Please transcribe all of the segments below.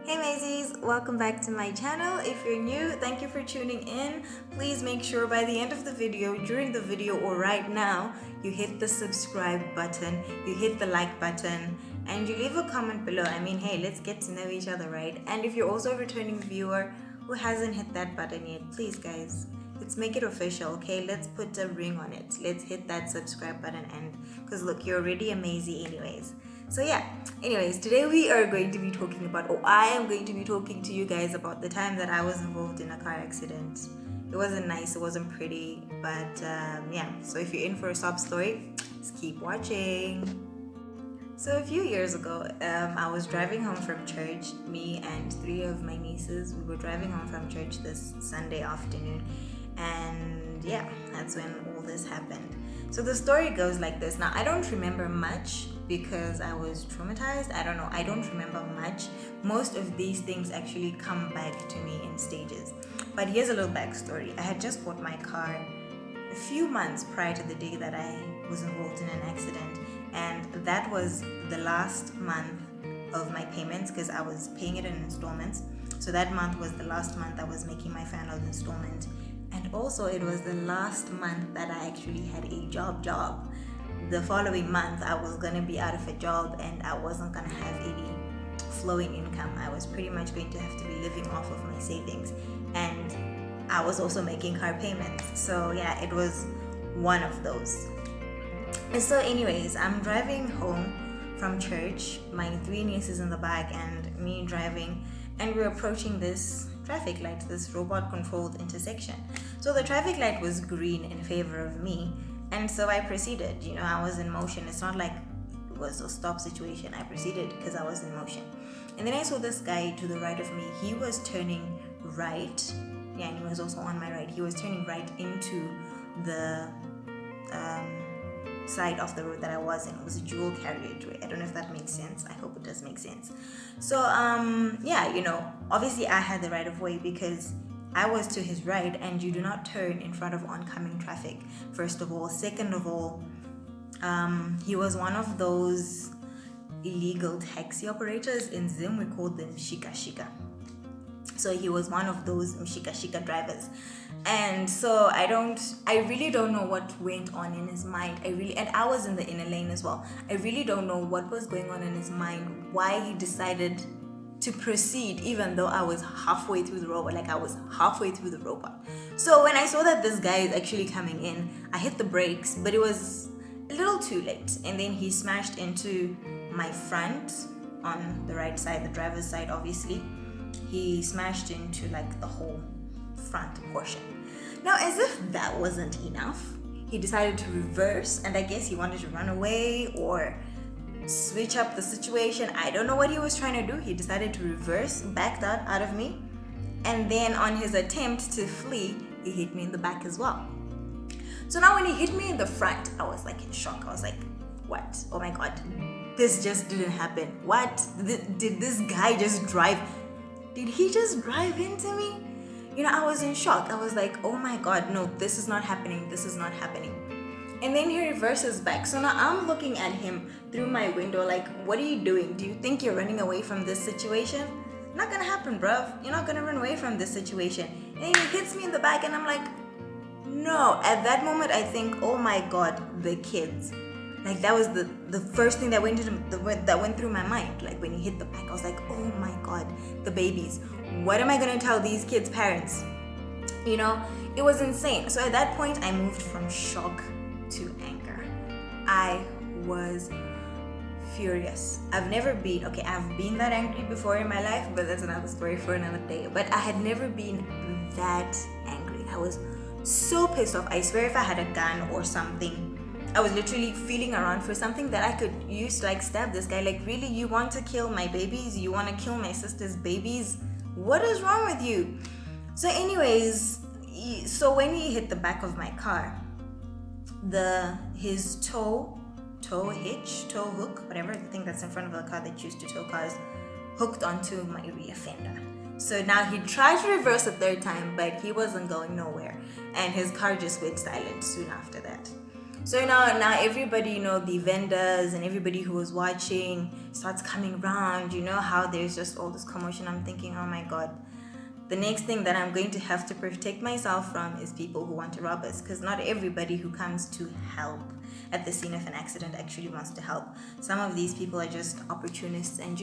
Hey Maisies, welcome back to my channel. If you're new, thank you for tuning in. Please make sure by the end of the video, during the video or right now, you hit the subscribe button, you hit the like button, and you leave a comment below. I mean, hey, let's get to know each other, right? And if you're also a returning viewer who hasn't hit that button yet, please guys, let's make it official, okay? Let's put a ring on it. Let's hit that subscribe button, and because look, you're already amazing anyways. So yeah, anyways, today we are going to be talking about, or I am going to be talking to you guys about the time that I was involved in a car accident. It wasn't nice, it wasn't pretty, but yeah, so if you're in for a sob story, just keep watching. So a few years ago, I was driving home from church. Me and three of my nieces, we were driving home from church this Sunday afternoon, and yeah, that's when all this happened. So the story goes like this. Now, I don't remember much because I was traumatized. I don't know, I don't remember much. Most of these things actually come back to me in stages. But here's a little backstory. I had just bought my car a few months prior to the day that I was involved in an accident, and that was the last month of my payments because I was paying it in installments. So that month was the last month I was making my final installment, and also it was the last month that I actually had a job. The following month I was gonna be out of a job and I wasn't gonna have any flowing income. I was pretty much going to have to be living off of my savings, and I was also making car payments. So yeah, it was one of those. And so anyways, I'm driving home from church, my three nieces in the back and me driving, and we're approaching this traffic light, this robot controlled intersection. So the traffic light was green in favor of me, and so I proceeded. I was in motion. It's not like it was a stop situation. I proceeded because I was in motion. And then I saw this guy to the right of me. He was turning right. Yeah, and he was also on my right. He was turning right into the side of the road that I was in. It was a dual carriageway. I don't know if that makes sense. I hope it does make sense. So yeah, obviously I had the right of way because I was to his right, and you do not turn in front of oncoming traffic, first of all. Second of all, he was one of those illegal taxi operators. In Zim, we call them shika. So he was one of those shika drivers. And so I really don't know what went on in his mind. And I was in the inner lane as well. I really don't know what was going on in his mind, why he decided to proceed even though I was halfway through the robot. So when I saw that this guy is actually coming in, I hit the brakes, but it was a little too late. And then he smashed into my front on the right side, the driver's side, obviously. He smashed into like the whole front portion. Now, as if that wasn't enough, he decided to reverse, and I guess he wanted to run away or switch up the situation. I don't know what he was trying to do. He decided to reverse, backed out of me, and then on his attempt to flee, he hit me in the back as well. So now when he hit me in the front, I was like in shock. I was like, what? Oh my god, this just didn't happen. What? Did this guy just drive? Did he just drive into me? I was in shock. I was like, oh my god, no, this is not happening. And then he reverses back. So now I'm looking at him through my window like, what are you doing? Do you think you're running away from this situation? Not gonna happen, bruv. You're not gonna run away from this situation. And he hits me in the back, and I'm like, no. At that moment, I think, oh my god, the kids. Like, that was the first thing that went through my mind. Like, when he hit the back, I was like, oh my god, the babies. What am I gonna tell these kids' parents? It was insane. So at that point, I moved from shock to anger. I was furious. I've been that angry before in my life, but that's another story for another day. But I had never been that angry. I was so pissed off. I swear if I had a gun or something, I was literally feeling around for something that I could use to stab this guy. Like, really, you want to kill my babies? You want to kill my sister's babies? What is wrong with you? So anyways, so when he hit the back of my car, his tow hook, whatever, the thing that's in front of the car that used to tow cars, hooked onto my rear fender. So now he tried to reverse a third time, but he wasn't going nowhere, and his car just went silent soon after that. So now everybody, the vendors and everybody who was watching starts coming around. You know how there's just all this commotion. I'm thinking, oh my god, the next thing that I'm going to have to protect myself from is people who want to rob us, because not everybody who comes to help at the scene of an accident actually wants to help. Some of these people are just opportunists, and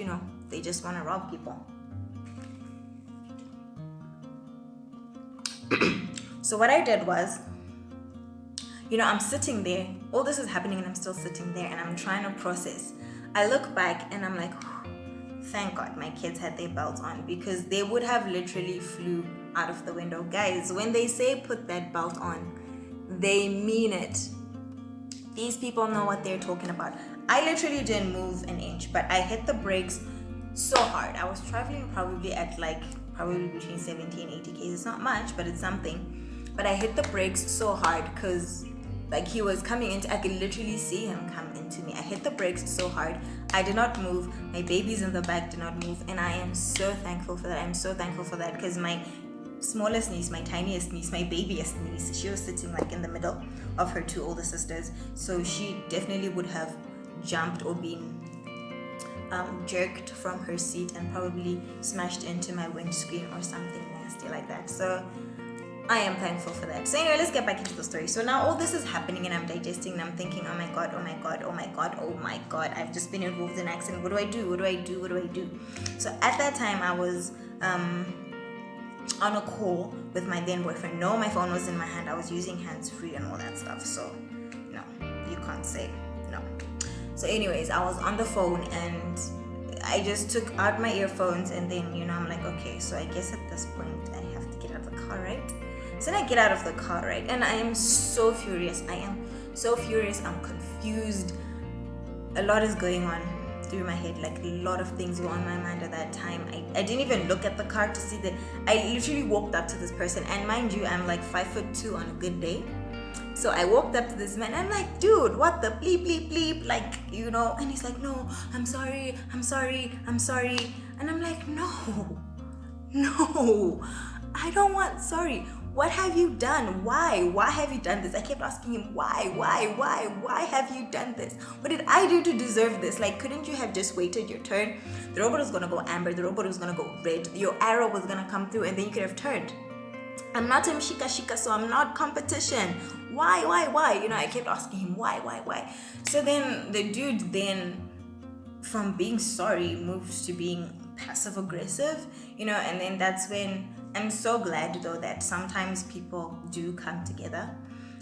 they just want to rob people. So what I did was, I'm sitting there, all this is happening and I'm still sitting there and I'm trying to process. I look back and I'm like, thank God my kids had their belts on, because they would have literally flew out of the window. Guys, when they say put that belt on, they mean it. These people know what they're talking about. I literally didn't move an inch, but I hit the brakes so hard. I was traveling probably at probably between 70 and 80 k's. It's not much, but it's something. But I hit the brakes so hard because he was coming into, I could literally see him come into me. I hit the brakes so hard. I did not move. My babies in the back did not move. And I am so thankful for that. I'm so thankful for that, because my smallest niece, my tiniest niece, my babyest niece, she was sitting in the middle of her two older sisters. So she definitely would have jumped or been jerked from her seat and probably smashed into my windscreen or something nasty like that. So I am thankful for that. So anyway, let's get back into the story. So now all this is happening and I'm digesting and I'm thinking, oh my god, oh my god, oh my god, oh my god, I've just been involved in an accident. What do I do? What do I do? What do I do? So at that time I was on a call with my then boyfriend. No, my phone was in my hand. I was using hands-free and all that stuff. So no, you can't say no. So anyways, I was on the phone and I just took out my earphones and then, I'm like, okay, so I guess at this point I have to get out of the car, right? So then I get out of the car, right? And I am so furious. I'm confused. A lot is going on through my head. A lot of things were on my mind at that time. I didn't even look at the car to see that. I literally walked up to this person, and mind you, I'm 5'2" on a good day. So I walked up to this man. I'm like, dude, what the bleep, bleep, bleep? And he's like, no, I'm sorry. And I'm like, no, I don't want sorry. What have you done? Why have you done this? I kept asking him, why have you done this? What did I do to deserve this? Couldn't you have just waited your turn? The robot was gonna go amber, the robot was gonna go red, your arrow was gonna come through, and then you could have turned. I'm not a shika, so I'm not competition. Why? I kept asking him, why? So then the dude from being sorry moves to being passive aggressive, and then that's when I'm so glad though that sometimes people do come together.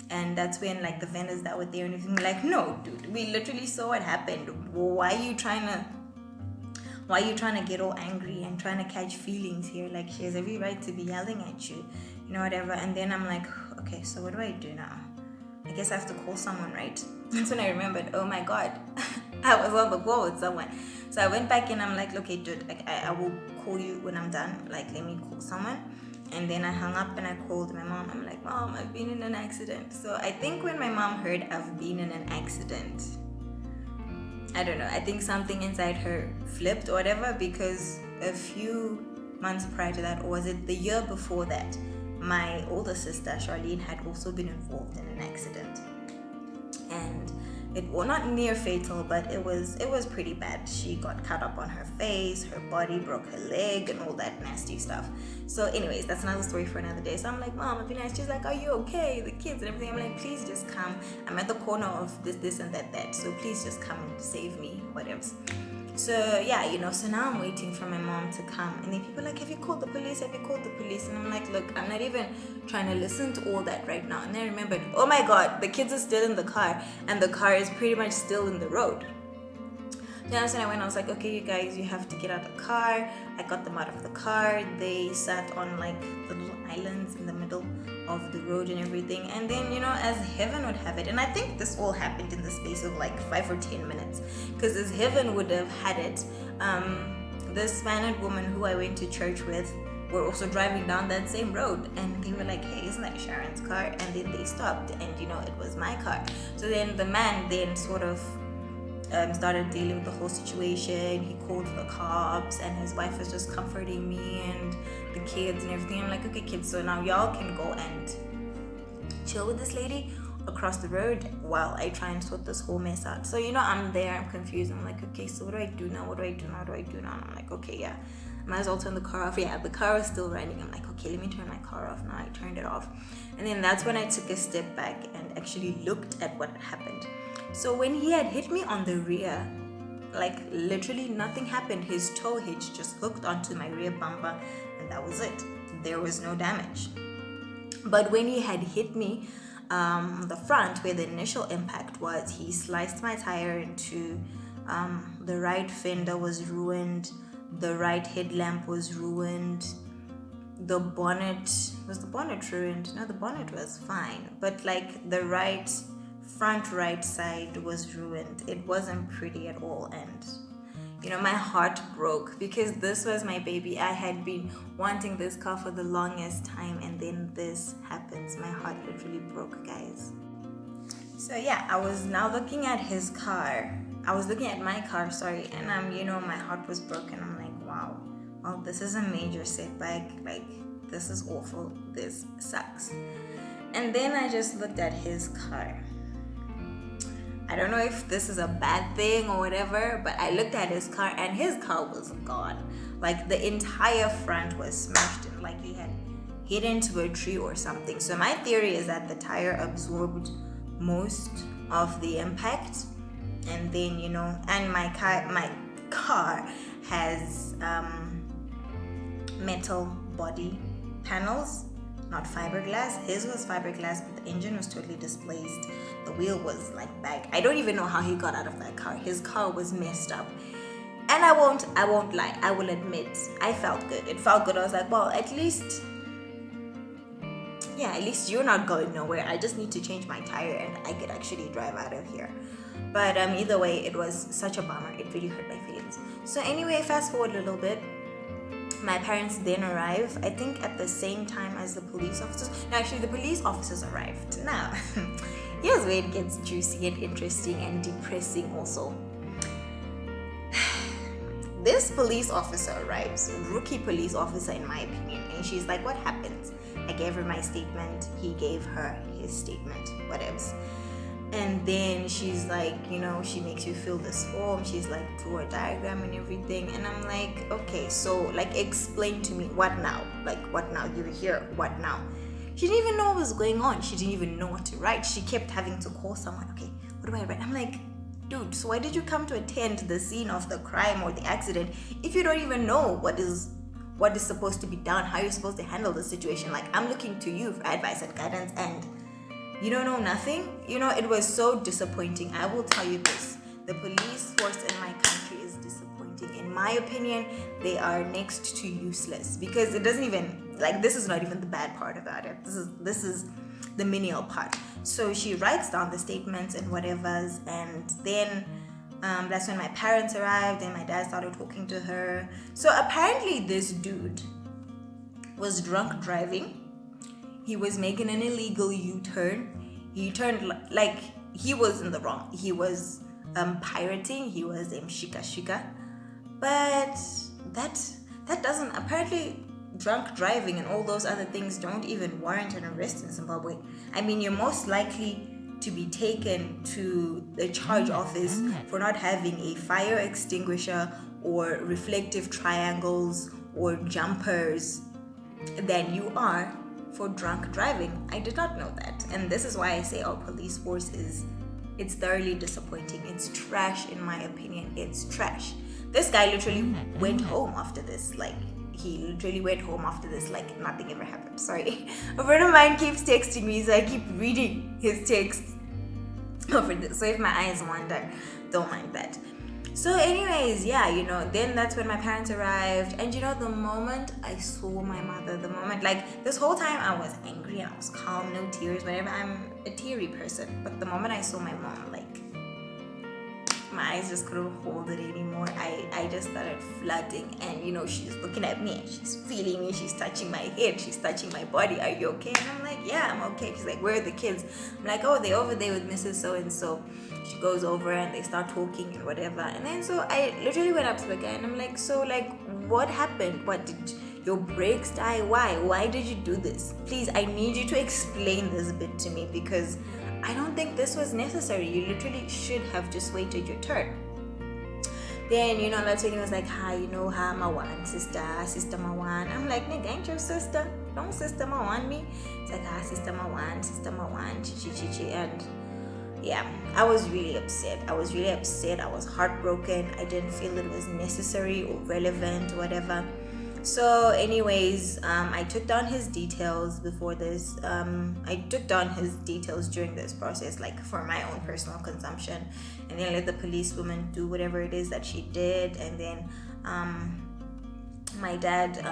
And that's when the vendors that were there and everything no dude, we literally saw what happened. Why are you trying to get all angry and trying to catch feelings here? She has every right to be yelling at you, whatever. And then I'm like, okay, so what do I do now? I guess I have to call someone, right? That's when I remembered, oh my god, I was on the call with someone. So I went back and I'm like, okay dude, I will call you when I'm done. Let me call someone. And then I hung up and I called my mom. I'm like, Mom, I've been in an accident. So I think when my mom heard I've been in an accident, I don't know, I think something inside her flipped or whatever, because a few months prior to that, or was it the year before that, my older sister Charlene had also been involved in an accident, and it was not near fatal, but it was pretty bad. She got cut up on her face, her body, broke her leg, and all that nasty stuff. So anyways, that's another story for another day. So I'm like, Mom, I've been nice. She's like, are you okay? The kids and everything. I'm like, please just come. I'm at the corner of this and that. So please just come and save me, whatever. So yeah, so now I'm waiting for my mom to come, and then people are like, have you called the police? And I'm like, look, I'm not even trying to listen to all that right now. And then I remembered, oh my god, the kids are still in the car, and the car is pretty much still in the road. Then I was like, okay, you guys, you have to get out of the car. I got them out of the car. They sat on the little islands in the middle of the road and everything. And then, as heaven would have it, and I think this all happened in the space of 5 or 10 minutes, because as heaven would have had it, this Spanish woman who I went to church with were also driving down that same road, and they were like, hey, isn't that Sharon's car? And then they stopped, and it was my car. So then the man then sort of started dealing with the whole situation. He called the cops, and his wife was just comforting me and the kids and everything. I'm like, okay kids, so now y'all can go and chill with this lady, across the road while I try and sort this whole mess out. So I'm there, I'm confused. I'm like, okay, so what do I do now? What do I do now? What do I do now? And I'm like, okay, yeah, I might as well turn the car off. Yeah, the car was still running. I'm like, okay, let me turn my car off now. I turned it off, and then that's when I took a step back and actually looked at what happened. So when he had hit me on the rear, like literally nothing happened. His tow hitch just hooked onto my rear bumper, and that was it. There was no damage. But when he had hit me the front, where the initial impact was, he sliced my tire into the right fender was ruined, the right headlamp was ruined, the bonnet ruined? No, the bonnet was fine, but like the front right side was ruined. It wasn't pretty at all, and my heart broke because this was my baby. I had been wanting this car for the longest time, and then this happens. My heart literally broke, guys. So yeah, I was now looking at his car. I was looking at my car, sorry, and my heart was broken. I'm like, wow, well, this is a major setback. Like, this is awful. This sucks. And then I just looked at his car. I don't know if this is a bad thing or whatever, but I looked at his car and his car was gone. Like, the entire front was smashed in, like he had hit into a tree or something. So my theory is that the tire absorbed most of the impact, and then and my car has metal body panels, not fiberglass. His was fiberglass, but the engine was totally displaced. The wheel was like back. I don't even know how he got out of that car. His car was messed up. And I won't lie. I will admit, I felt good. It felt good. I was like, well, at least you're not going nowhere. I just need to change my tire and I could actually drive out of here. But either way, it was such a bummer. It really hurt my feelings. So anyway, fast forward a little bit. My parents then arrive, I think at the same time as the police officers. No, actually, the police officers arrived. Now, here's where it gets juicy and interesting and depressing also. This police officer arrives, rookie police officer in my opinion, and she's like, what happens? I gave her my statement, he gave her his statement, whatevs. And then she's like, she makes you fill this form. She's like, draw a diagram and everything. And I'm like, okay, so like, explain to me, what now? Like, what now? You're here, what now? She didn't even know what was going on. She didn't even know what to write. She kept having to call someone. Okay, what do I write? I'm like, dude, so why did you come to attend the scene of the crime or the accident if you don't even know what is supposed to be done, how you're supposed to handle the situation? Like, I'm looking to you for advice and guidance, and you don't know nothing? It was so disappointing. I will tell you this. The police force in my country is disappointing. In my opinion, they are next to useless, because it doesn't even, like, this is not even the bad part about it. This is the menial part. So she writes down the statements and whatever's, and then that's when my parents arrived and my dad started talking to her. So apparently this dude was drunk driving. He was making an illegal U-turn. He turned like he was in the wrong. He was pirating. He was shika. But that doesn't, apparently drunk driving and all those other things don't even warrant an arrest in Zimbabwe. I mean, you're most likely to be taken to the charge office for not having a fire extinguisher or reflective triangles or jumpers than you are for drunk driving. I did not know that, and this is why I say our police force it's thoroughly disappointing. It's trash, in my opinion. It's trash. This guy literally went home after this. Like, he literally went home after this like nothing ever happened. Sorry, a friend of mine keeps texting me, so I keep reading his texts over this. So if my eyes wander, don't mind that. So anyways, then that's when my parents arrived, and the moment I saw my mother, like, this whole time I was angry and I was calm, no tears, whatever. I'm a teary person, but the moment I saw my mom, like, my eyes just couldn't hold it anymore. I just started flooding, and she's looking at me and she's feeling me, she's touching my head, she's touching my body. Are you okay? And I'm like, yeah, I'm okay. She's like, where are the kids? I'm like, oh, they're over there with Mrs. So-and-so. She goes over and they start talking and whatever. And then so I literally went up to the guy and I'm like, so, like, what happened? What, did your brakes die? Why did you do this? Please, I need you to explain this bit to me, because I don't think this was necessary. You literally should have just waited your turn. Then, that's when he was like, hi, hi, Mawan, sister Mawan. I'm like, nigga, ain't your sister? Don't sister Mawan me. It's like, hi, sister Mawan, chi. And yeah, I was really upset. I was heartbroken. I didn't feel it was necessary or relevant or whatever. So anyways, I took down his details before this. I took down his details during this process, like for my own personal consumption, and then let the policewoman do whatever it is that she did. And then my dad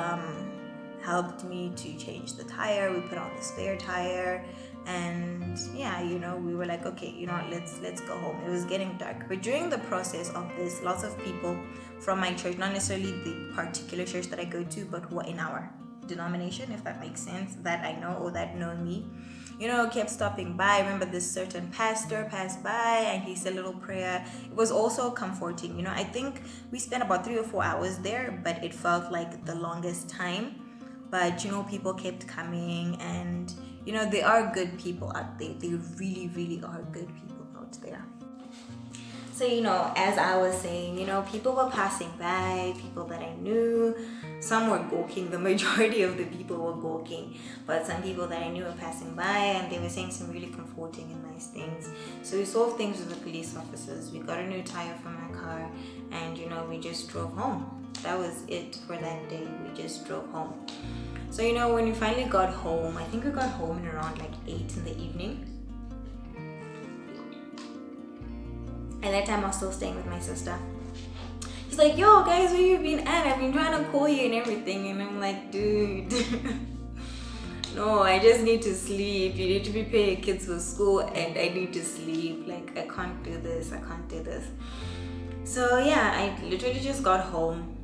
helped me to change the tire. We put on the spare tire, and yeah, we were like, okay, let's go home. It was getting dark. But during the process of this, lots of people from my church, not necessarily the particular church that I go to, but who are in our denomination, if that makes sense, that I know or that know me, kept stopping by. I remember this certain pastor passed by and he said a little prayer. It was also comforting. I think we spent about 3 or 4 hours there, but it felt like the longest time. But people kept coming, and they are good people out there. They really, really are good people out there. So, as I was saying, people were passing by, people that I knew. Some were gawking. The majority of the people were gawking. But some people that I knew were passing by, and they were saying some really comforting and nice things. So we solved things with the police officers. We got a new tire for my car, and, we just drove home. That was it for that day. We just drove home. So, when we finally got home, I think we got home in around like 8 in the evening. At that time, I was still staying with my sister. He's like, yo, guys, where you been at? I've been trying to call you and everything. And I'm like, dude, no, I just need to sleep. You need to prepare your kids for school, and I need to sleep. Like, I can't do this. So, yeah, I literally just got home.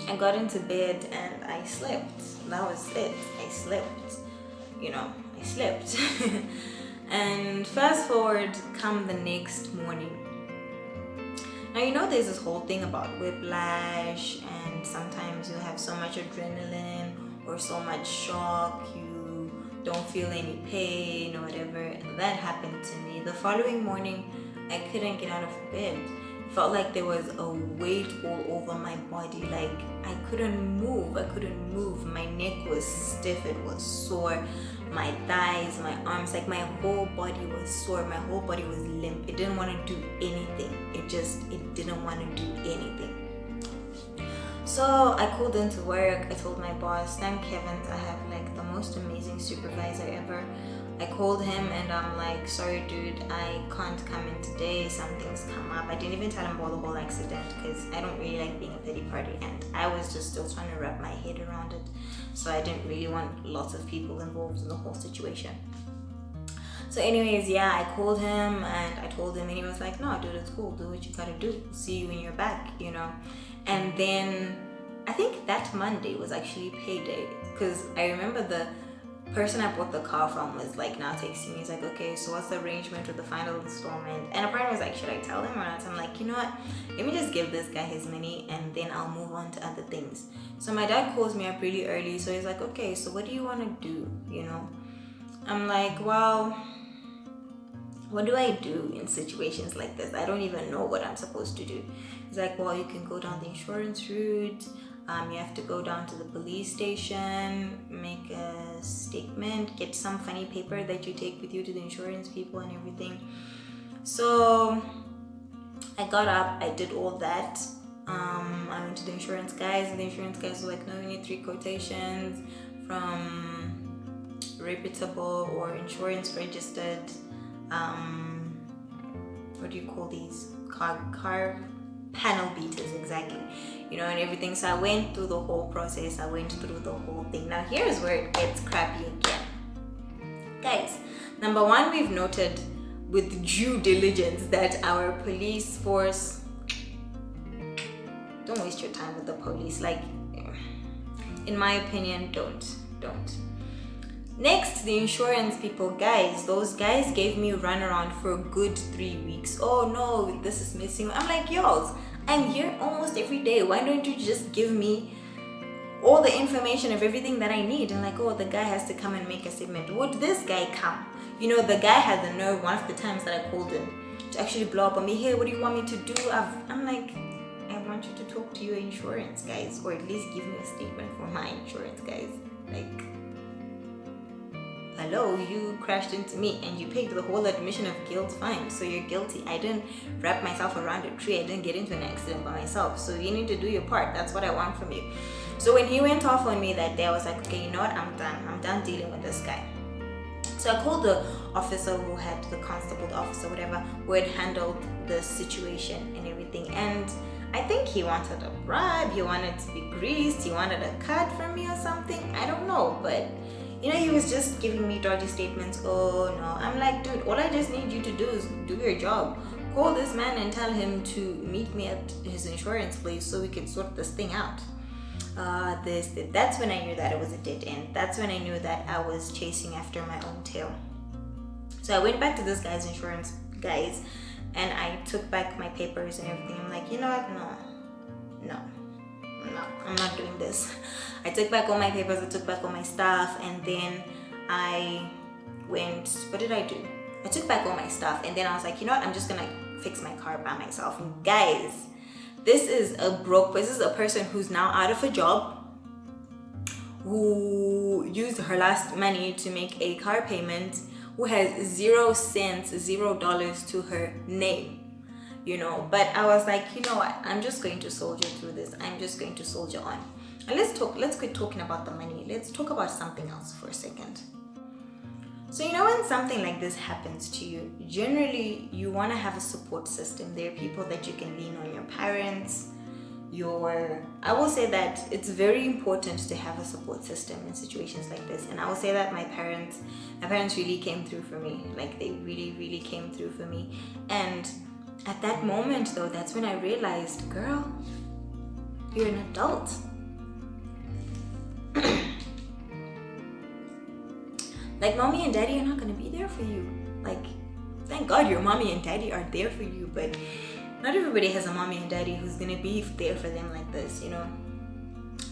I got into bed and I slept. That was it. I slept. I slept. And fast forward, come the next morning. Now, there's this whole thing about whiplash, and sometimes you have so much adrenaline or so much shock, you don't feel any pain or whatever. That happened to me. The following morning, I couldn't get out of bed. It felt like there was a weight all over my body. Like, I couldn't move. My neck was stiff. It was sore. My thighs, my arms, like my whole body was sore. My whole body was limp. It didn't want to do anything. It didn't want to do anything. So I called into work. I told my boss, thank heavens I have like the most amazing supervisor ever. I called him and I'm like, sorry dude, I can't come in today. Something's come up. I didn't even tell him about the whole accident because I don't really like being a pity party, and I was just still trying to wrap my head around it. So I didn't really want lots of people involved in the whole situation. So anyways, yeah, I called him and I told him, and he was like, no dude, it's cool, do what you gotta do, see you when you're back, And then I think that Monday was actually payday, because I remember the person I bought the car from was like now texting me. He's like, okay, so what's the arrangement with the final installment? And apparently I was like, should I tell him or not? I'm like, you know what, let me just give this guy his money and then I'll move on to other things. So my dad calls me up really early, so he's like, okay, so what do you want to do? I'm like, well, what do I do in situations like this? I don't even know what I'm supposed to do. He's like, well, you can go down the insurance route. You have to go down to the police station, make a statement, get some funny paper that you take with you to the insurance people and everything. So I got up, I did all that. I went to the insurance guys, and the insurance guys were like, no, we need 3 quotations from reputable or insurance registered, what do you call these? Car panel beaters, exactly. And everything. So I went through the whole process. I went through the whole thing. Now here's where it gets crappy again. Guys, number one, we've noted with due diligence that our police force, don't waste your time with the police. Like, in my opinion, don't. Next, the insurance people, guys, those guys gave me a runaround for a good 3 weeks. Oh no, this is missing. I'm like, yo, I'm here almost every day. Why don't you just give me all the information of everything that I need, and like, oh, the guy has to come and make a statement. Would this guy come? You know, the guy had the nerve one of the times that I called him to actually blow up on me. Hey, what do you want me to do? I'm like, I want you to talk to your insurance guys, or at least give me a statement for my insurance guys. Like, hello, you crashed into me and you paid the whole admission of guilt, fine, so you're guilty. I didn't wrap myself around a tree, I didn't get into an accident by myself, so you need to do your part. That's what I want from you. So when he went off on me that day, I was like, okay, you know what, I'm done dealing with this guy. So I called the officer who had, the constable, the officer, whatever, who had handled the situation and everything, and I think he wanted a bribe, he wanted to be greased, he wanted a cut from me or something, I don't know, but you know, he was just giving me dodgy statements. Oh no, I'm like, dude, all I just need you to do is do your job. Call this man and tell him to meet me at his insurance place so we can sort this thing out. That's when I knew that it was a dead end. That's when I knew that I was chasing after my own tail. So I went back to this guy's insurance guys and I took back my papers and everything. I'm like, you know what, no, I'm not doing this. I took back all my papers, I took back all my stuff, and then I went, what did I do? I took back all my stuff, and then I was like, you know what, I'm just gonna fix my car by myself. And guys, this is a person who's now out of a job, who used her last money to make a car payment, who has 0 cents, $0 to her name. You know, but I was like, you know what, I'm just going to soldier through this. I'm just going to soldier on. And let's quit talking about the money. Let's talk about something else for a second. So you know, when something like this happens to you, generally you want to have a support system. There are people that you can lean on, your parents, I will say that it's very important to have a support system in situations like this. And I will say that my parents really came through for me. Like, they really, really came through for me. And at that moment though, that's when I realized, girl, you're an adult. Like, mommy and daddy are not going to be there for you. Like, thank God your mommy and daddy are there for you, but not everybody has a mommy and daddy who's going to be there for them like this, you know.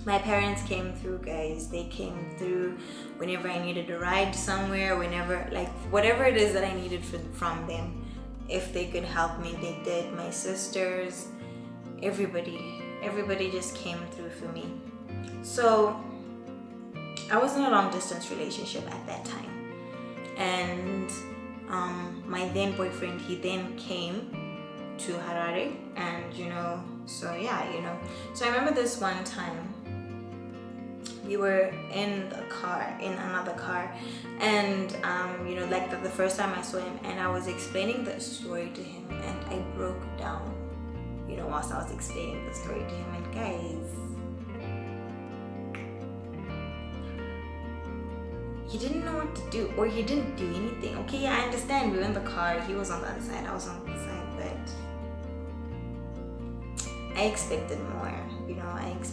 My parents came through, guys. They came through whenever I needed a ride somewhere, whenever, like, whatever it is that I needed from them. If they could help me, they did. My sisters, everybody just came through for me. So I was in a long distance relationship at that time, and my then boyfriend, he then came to Harare, and you know, so yeah, you know, so I remember this one time we were in another car, and you know, like the first time I saw him, and I was explaining the story to him, and I broke down, you know, whilst I was explaining the story to him. And guys, he didn't know what to do, or he didn't do anything. Okay, yeah, I understand, we were in the car, he was on the other side, I was on the side, but I expected more, you know, and it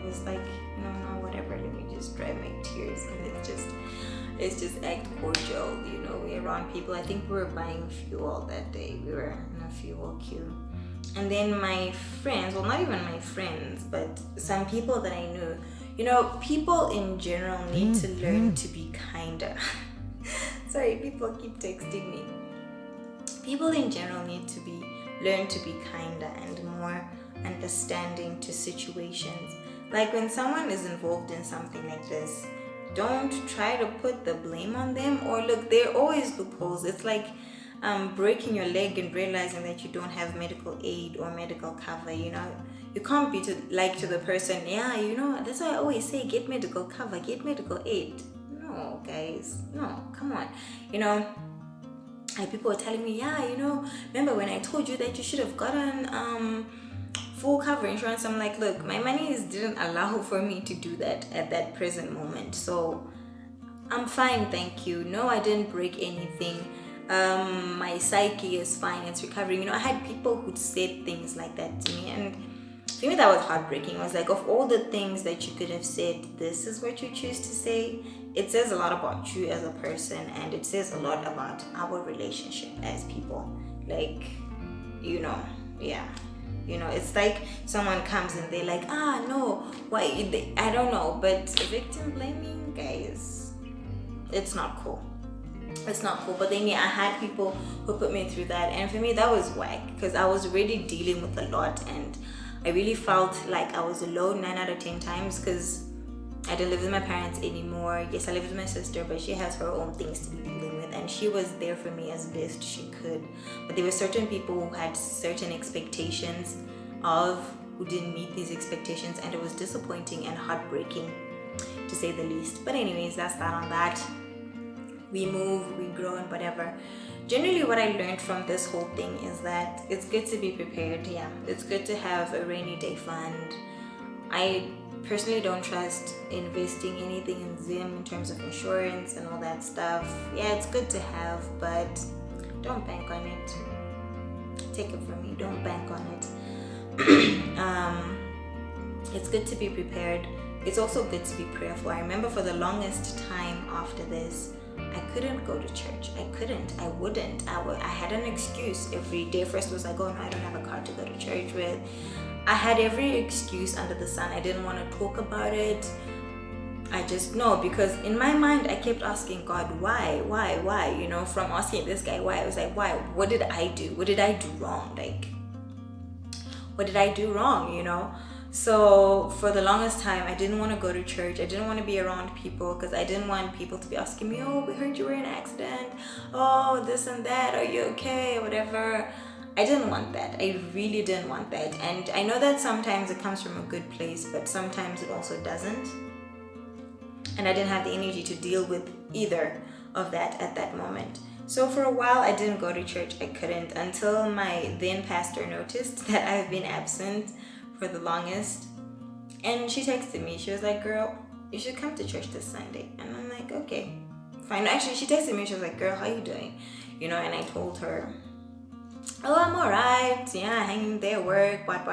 was like, no, whatever, let me just dry my tears, and let's just act cordial, you know. We're around people. I think we were buying fuel that day, we were in a fuel queue, and then my friends, well, not even my friends, but some people that I knew, you know, people in general need to learn to be kinder. Sorry, people keep texting me. People in general need to learn to be kinder and more understanding to situations. Like, when someone is involved in something like this, don't try to put the blame on them. Or look, there are always loopholes. It's like breaking your leg and realizing that you don't have medical aid or medical cover, you know. You can't be to the person, yeah, you know, that's why I always say, get medical cover, get medical aid. No, guys, no, come on. You know, and people were telling me, yeah, you know, remember when I told you that you should have gotten full cover insurance? I'm like, look, my money didn't allow for me to do that at that present moment, so I'm fine, thank you. No, I didn't break anything. My psyche is fine, it's recovering. You know, I had people who said things like that to me, and for me that was heartbreaking. It was like, of all the things that you could have said, this is what you choose to say. It says a lot about you as a person, and it says a lot about our relationship as people. Like, you know, yeah. You know, it's like someone comes and they're like, no, why? I don't know, but victim blaming, guys, it's not cool. It's not cool. But then, yeah, I had people who put me through that, and for me, that was whack because I was already dealing with a lot, and I really felt like I was alone 9 out of 10 times because I don't live with my parents anymore. Yes, I live with my sister, but she has her own things to be dealing with, and she was there for me as best she could. But there were certain people who had certain expectations who didn't meet these expectations, and it was disappointing and heartbreaking, to say the least. But anyways, that's that on that. We move, we grow, and whatever. Generally, what I learned from this whole thing is that it's good to be prepared. Yeah, it's good to have a rainy day fund. I personally don't trust investing anything in Zim in terms of insurance and all that stuff. Yeah, it's good to have, but don't bank on it. Take it from me, don't bank on it. It's good to be prepared. It's also good to be prayerful. I remember for the longest time after this, I couldn't go to church. I wouldn't. I had an excuse every day. First was like, oh no, I don't have a car to go to church with. I had every excuse under the sun. I didn't want to talk about it. I just know, because in my mind I kept asking God, why, you know, from asking this guy why, I was like, why, what did I do wrong, like what did I do wrong, you know? So for the longest time I didn't want to go to church. I didn't want to be around people because I didn't want people to be asking me, oh, we heard you were in an accident, oh, this and that, are you okay, whatever. I didn't want that. I really didn't want that. And I know that sometimes it comes from a good place, but sometimes it also doesn't. And I didn't have the energy to deal with either of that at that moment. So for a while, I didn't go to church. I couldn't, until my then pastor noticed that I've been absent for the longest. And she texted me. She was like, girl, you should come to church this Sunday. And I'm like, okay, fine. Actually, she texted me. She was like, girl, how you doing? You know, and I told her, oh, I'm alright, yeah, hanging there, work, what,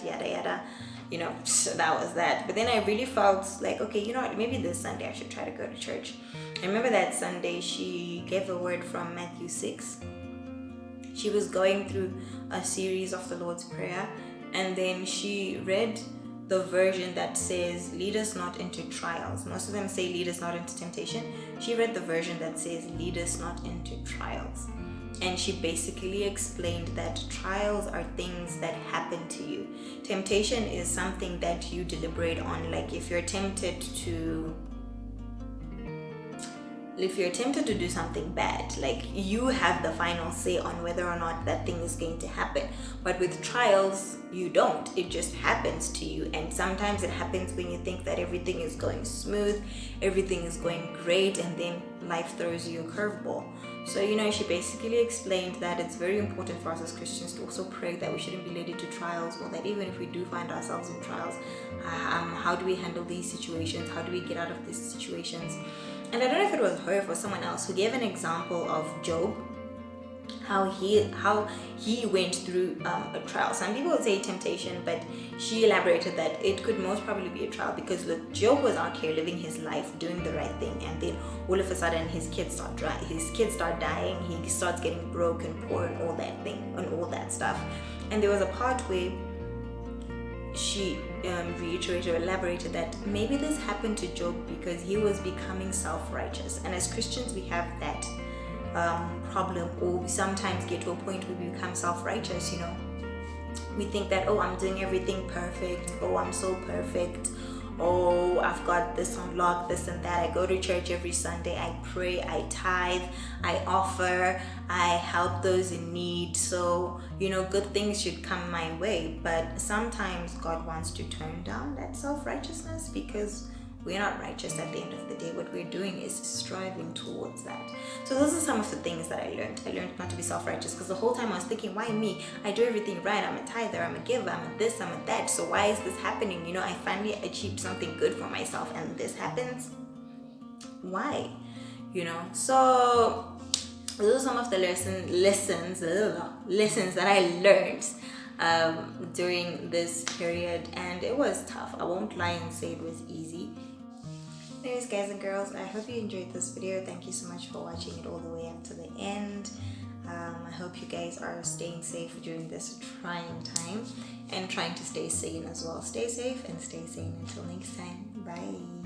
yada yada, you know, that was that. But then I really felt like, okay, you know what, maybe this Sunday I should try to go to church. I remember that Sunday she gave a word from Matthew 6. She was going through a series of the Lord's Prayer, and then she read the version that says, lead us not into trials. Most of them say, lead us not into temptation. She read the version that says, lead us not into trials. And she basically explained that trials are things that happen to you. Temptation is something that you deliberate on. Like if you're tempted to do something bad, like you have the final say on whether or not that thing is going to happen. But with trials, you don't. It just happens to you. And sometimes it happens when you think that everything is going smooth, everything is going great, and then life throws you a curveball. So, you know, she basically explained that it's very important for us as Christians to also pray that we shouldn't be led into trials, or that even if we do find ourselves in trials, how do we handle these situations? How do we get out of these situations? And I don't know if it was her or for someone else who gave an example of Job, how he went through a trial. Some people would say temptation, but she elaborated that it could most probably be a trial because look, Job was out here living his life, doing the right thing, and then all of a sudden his kids start dying, he starts getting broke and poor and all that thing and all that stuff. And there was a part where she reiterated or elaborated that maybe this happened to Job because he was becoming self-righteous. And as Christians, we have that problem, or we sometimes get to a point where we become self-righteous. You know, we think that, oh, I'm doing everything perfect, oh, I'm so perfect, oh, I've got this on lock, this and that. I go to church every Sunday, I pray, I tithe, I offer, I help those in need. So, you know, good things should come my way. But sometimes God wants to turn down that self-righteousness because we're not righteous at the end of the day. What we're doing is striving towards that. So those are some of the things that I learned. I learned not to be self-righteous because the whole time I was thinking, why me? I do everything right. I'm a tither, I'm a giver, I'm a this, I'm a that. So why is this happening? You know, I finally achieved something good for myself and this happens. Why? You know, so those are some of the lessons that I learned during this period, and it was tough. I won't lie and say it was easy. Anyways, guys and girls, I hope you enjoyed this video. Thank you so much for watching it all the way up to the end. I hope you guys are staying safe during this trying time and trying to stay sane as well. Stay safe and stay sane. Until next time, bye.